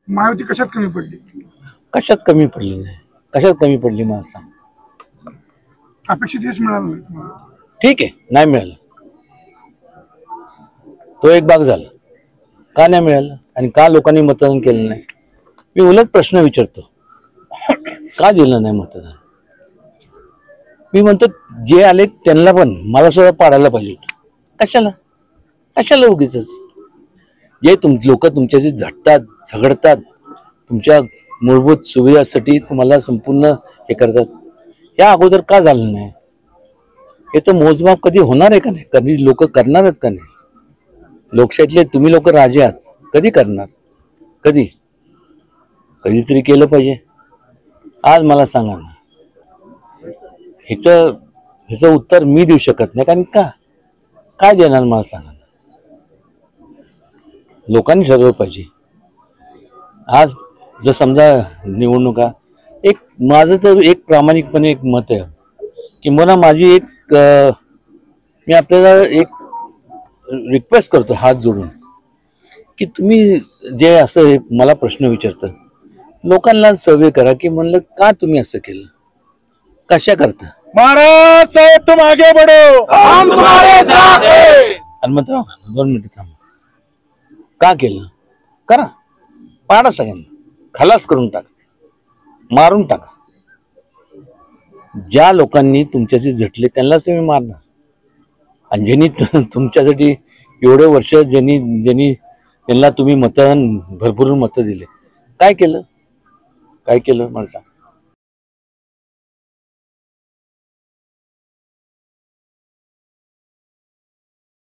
महायुती कशात कमी पडली? कशात कमी पडली नाही, कशात कमी पडली मला सांग. अपेक्षित यश मिळालं नाही तुम्हाला? ठीक आहे, नाही मिळालं, तो एक भाग झाला. का नाही मिळालं आणि का लोकांनी मतदान केलं नाही? मी उलट प्रश्न विचारतो, का दिलं नाही मतदान? मी म्हणतो जे आले त्यांना पण मला सुद्धा पाडायला पाहिजे होतं. कशाला कशाला उगीच जे लोक तुमच्याशी झटतात, झगडतात, तुमच्या मूलभूत सुविधासाठी तुम्हाला संपूर्ण हे करतात, या अगोदर का झालं नाही? हे तर मोजमाप कधी होणार आहे का नाही? कधी लोक करणार आहेत का नाही? लोकशाहीतले तुम्ही लोक राजे आहात, कधी करणार? कधी कधीतरी केलं पाहिजे. आज मला सांगा ना, ह्याचं उत्तर मी देऊ शकत नाही. कारण का काय देणार मला सांगा ना? लोकांनी ठरवलं पाहिजे. आज जर समजा निवडणुका, एक माझं तर एक प्रामाणिकपणे एक मत आहे की मला माझी एक मी आपल्याला एक रिक्वेस्ट करतो हात जोडून की तुम्ही जे असं मला प्रश्न विचारतात, लोकांना सर्वे करा की म्हणलं का तुम्ही असं केलं, कशा करता? महाराज साहेब तुम आगे बढ़ो, हम तुम्हारे साथ हैं. हनुमंतराव 2 मिनिटं थांबा. का केलं? करा, पाडा सगळ्यांना, खलास करून टाका, मारून टाका. ज्या लोकांनी तुमच्याशी झटले त्यांनाच तुम्ही मारणार. आणि ज्यांनी तुमच्यासाठी एवढे वर्ष त्यांना तुम्ही मतदान भरपूर मतं दिले, काय केलं? काय केलं मला सांग.